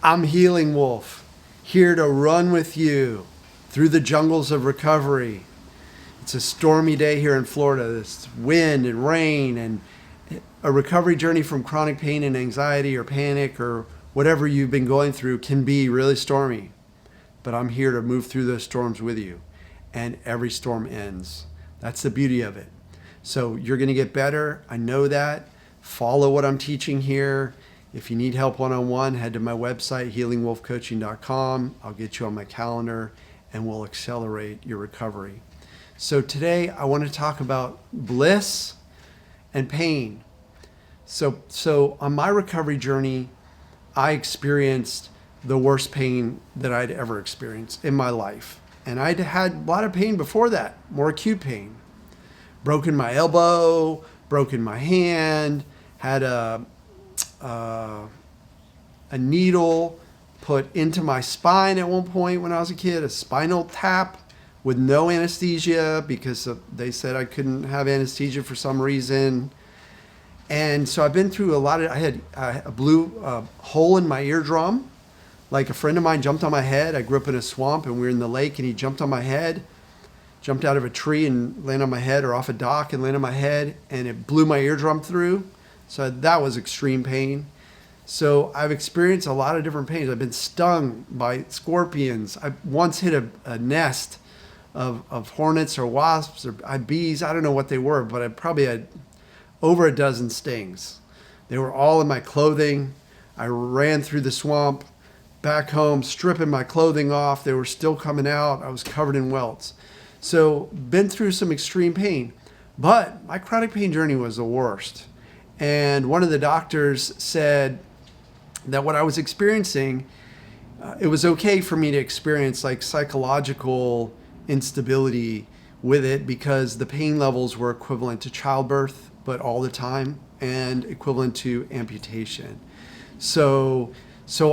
I'm Healing Wolf, here to run with you through the jungles of recovery. It's a stormy day here in Florida. There's wind and rain, and a recovery journey from chronic pain and anxiety or panic or whatever you've been going through can be really stormy. But I'm here to move through those storms with you, and every storm ends. That's the beauty of it. So you're going to get better. I know that. Follow what I'm teaching here. If you need help one-on-one, head to my website, healingwolfcoaching.com. I'll get you on my calendar and we'll accelerate your recovery. So today I want to talk about bliss and pain. So on my recovery journey, I experienced the worst pain that I'd ever experienced in my life. And I'd had a lot of pain before that, more acute pain. Broken my elbow, broken my hand, had a needle put into my spine at one point when I was a kid, a spinal tap with no anesthesia because they said I couldn't have anesthesia for some reason. And so I've been through a lot of, I had a blue hole in my eardrum. Like a friend of mine jumped on my head. I grew up in a swamp and we were in the lake and he jumped on my head, jumped out of a tree and landed on my head, or off a dock and landed on my head, and it blew my eardrum through. So that was extreme pain. So I've experienced a lot of different pains. I've been stung by scorpions. I once hit a nest of hornets or wasps or bees. I don't know what they were, but I probably had over a dozen stings. They were all in my clothing. I ran through the swamp, back home, stripping my clothing off. They were still coming out. I was covered in welts. So been through some extreme pain, but my chronic pain journey was the worst. And one of the doctors said that what I was experiencing, it was okay for me to experience like psychological instability with it because the pain levels were equivalent to childbirth, but all the time, and equivalent to amputation. So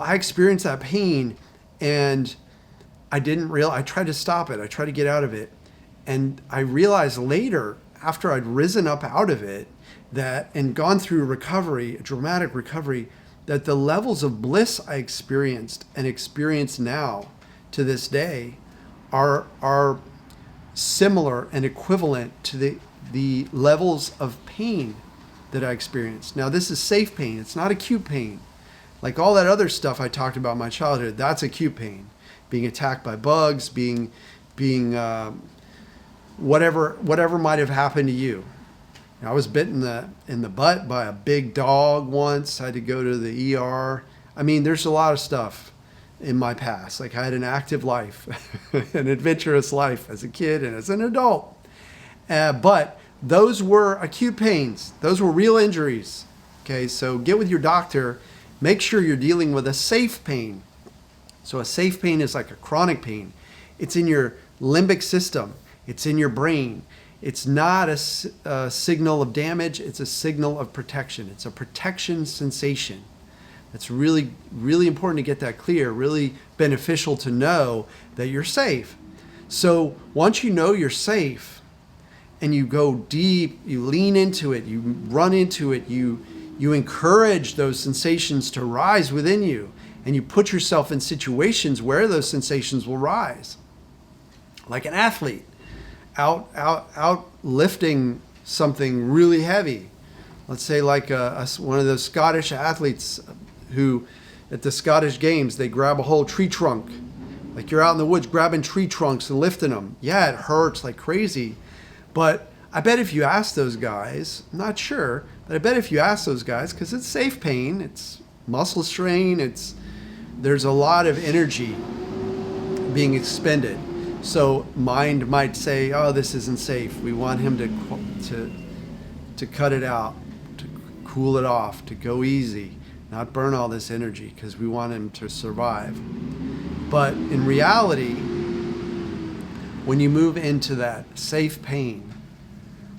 I experienced that pain, and I tried to stop it. I tried to get out of it. And I realized later, after I'd risen up out of it, and gone through recovery, a dramatic recovery, that the levels of bliss I experienced and experience now to this day are similar and equivalent to the levels of pain that I experienced. Now, this is safe pain. It's not acute pain. Like all that other stuff I talked about in my childhood, that's acute pain. Being attacked by bugs, being whatever might have happened to you. I was bitten in the butt by a big dog once. I had to go to the ER. I mean, there's a lot of stuff in my past. Like I had an active life, an adventurous life as a kid and as an adult. But those were acute pains. Those were real injuries. Okay, so get with your doctor. Make sure you're dealing with a safe pain. So a safe pain is like a chronic pain. It's in your limbic system. It's in your brain. It's not a signal of damage. It's a signal of protection. It's a protection sensation. It's really, really important to get that clear, really beneficial to know that you're safe. So once you know you're safe and you go deep, you lean into it, you run into it, you encourage those sensations to rise within you, and you put yourself in situations where those sensations will rise. Like an athlete out lifting something really heavy. Let's say like one of those Scottish athletes who at the Scottish Games, they grab a whole tree trunk. Like you're out in the woods grabbing tree trunks and lifting them. Yeah, it hurts like crazy. But I bet if you ask those guys, I'm not sure, but I bet if you ask those guys, because it's safe pain, it's muscle strain, there's a lot of energy being expended. So mind might say, oh, this isn't safe. We want him to cut it out, to cool it off, to go easy, not burn all this energy because we want him to survive. But in reality, when you move into that safe pain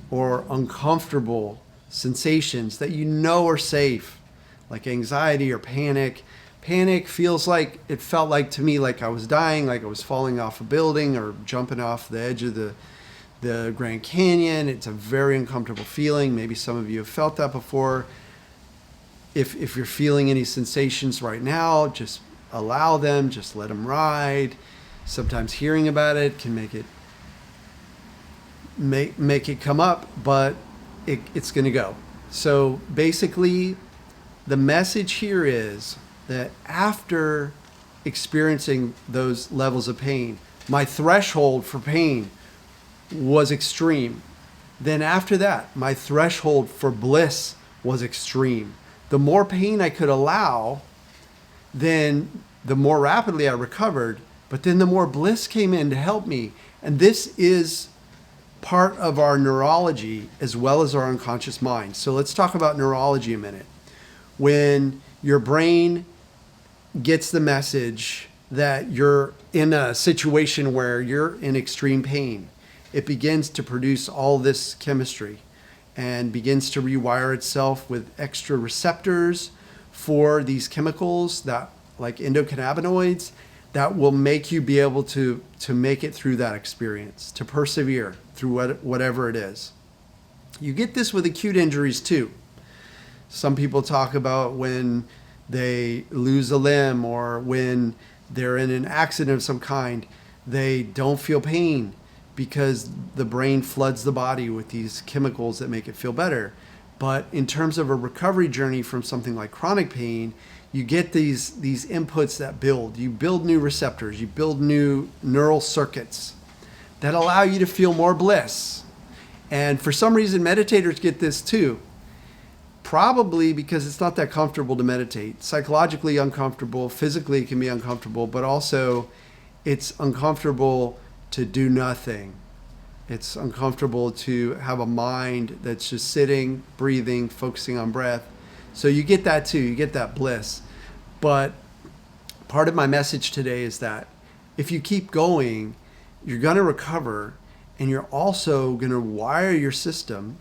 or uncomfortable sensations that you know are safe, like anxiety or panic, Panic feels like, it felt like to me like I was dying, like I was falling off a building or jumping off the edge of the Grand Canyon. It's a very uncomfortable feeling. Maybe some of you have felt that before. If you're feeling any sensations right now, just allow them, just let them ride. Sometimes hearing about it can make it come up, but it's going to go. So basically, the message here is that after experiencing those levels of pain, my threshold for pain was extreme. Then after that, my threshold for bliss was extreme. The more pain I could allow, then the more rapidly I recovered, but then the more bliss came in to help me. And this is part of our neurology as well as our unconscious mind. So let's talk about neurology a minute. When your brain gets the message that you're in a situation where you're in extreme pain, it begins to produce all this chemistry and begins to rewire itself with extra receptors for these chemicals that, like endocannabinoids, that will make you be able to make it through that experience, to persevere through whatever it is. You get this with acute injuries too. Some people talk about when they lose a limb or when they're in an accident of some kind, they don't feel pain because the brain floods the body with these chemicals that make it feel better. But in terms of a recovery journey from something like chronic pain, you get these inputs that build. You build new receptors. You build new neural circuits that allow you to feel more bliss. And for some reason, meditators get this too. Probably because it's not that comfortable to meditate. Psychologically uncomfortable, physically it can be uncomfortable, but also it's uncomfortable to do nothing. It's uncomfortable to have a mind that's just sitting, breathing, focusing on breath. So you get that too, you get that bliss. But part of my message today is that if you keep going, you're going to recover, and you're also going to wire your system,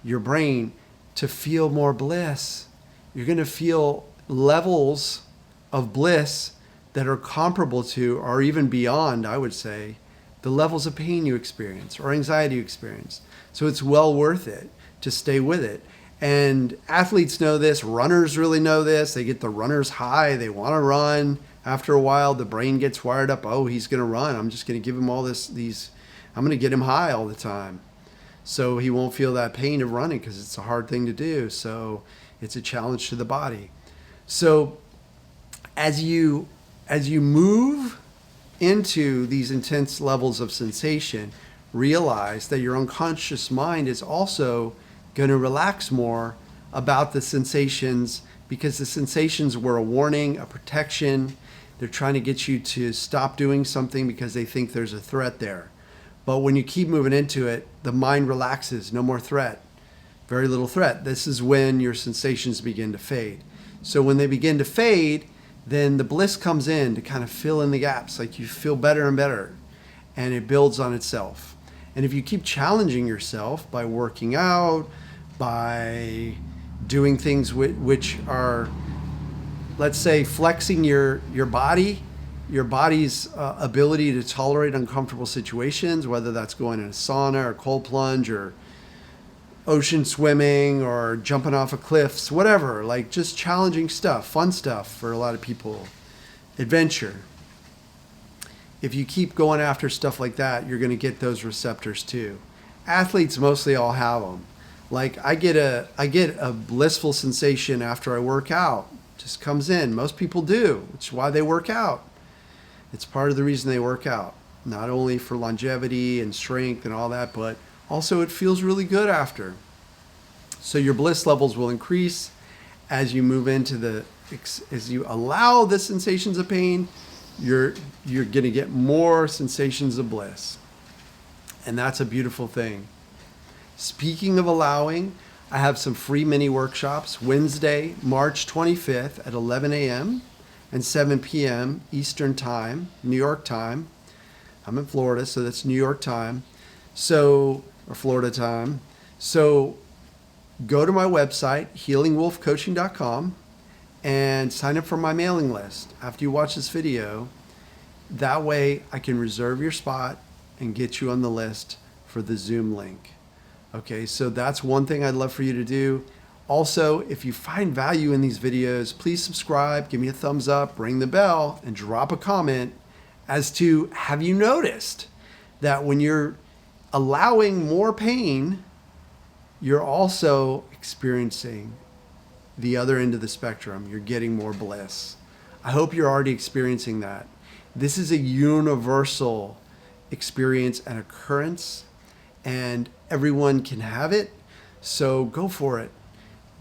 your brain, to feel more bliss. You're going to feel levels of bliss that are comparable to, or even beyond, I would say, the levels of pain you experience or anxiety you experience. So it's well worth it to stay with it. And athletes know this, runners really know this. They get the runner's high, they want to run. After a while, the brain gets wired up. Oh, he's going to run. I'm just going to give him all I'm going to get him high all the time. So he won't feel that pain of running because it's a hard thing to do. So it's a challenge to the body. So as you move into these intense levels of sensation, realize that your unconscious mind is also going to relax more about the sensations, because the sensations were a warning, a protection. They're trying to get you to stop doing something because they think there's a threat there. But when you keep moving into it, the mind relaxes, no more threat, very little threat. This is when your sensations begin to fade. So when they begin to fade, then the bliss comes in to kind of fill in the gaps, like you feel better and better, and it builds on itself. And if you keep challenging yourself by working out, by doing things which are, let's say, flexing your body's ability to tolerate uncomfortable situations, whether that's going in a sauna or cold plunge or ocean swimming or jumping off of cliffs, whatever, like just challenging stuff, fun stuff for a lot of people, adventure. If you keep going after stuff like that, you're going to get those receptors too. Athletes mostly all have them. Like I get a blissful sensation after I work out. Just comes in. Most people do, which is why they work out. It's part of the reason they work out, not only for longevity and strength and all that, but also it feels really good after. So your bliss levels will increase as you move into as you allow the sensations of pain, you're going to get more sensations of bliss. And that's a beautiful thing. Speaking of allowing, I have some free mini workshops Wednesday, March 25th at 11 a.m. and 7 p.m. Eastern Time, New York time. I'm in Florida, so that's New York time. Or Florida time. So go to my website, healingwolfcoaching.com, and sign up for my mailing list after you watch this video. That way I can reserve your spot and get you on the list for the Zoom link. Okay, so that's one thing I'd love for you to do. Also, if you find value in these videos, please subscribe, give me a thumbs up, ring the bell, and drop a comment as to, have you noticed that when you're allowing more pain, you're also experiencing the other end of the spectrum. You're getting more bliss. I hope you're already experiencing that. This is a universal experience and occurrence, and everyone can have it. So go for it.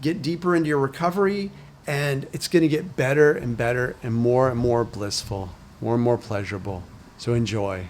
Get deeper into your recovery, and it's going to get better and better and more blissful, more and more pleasurable. So enjoy.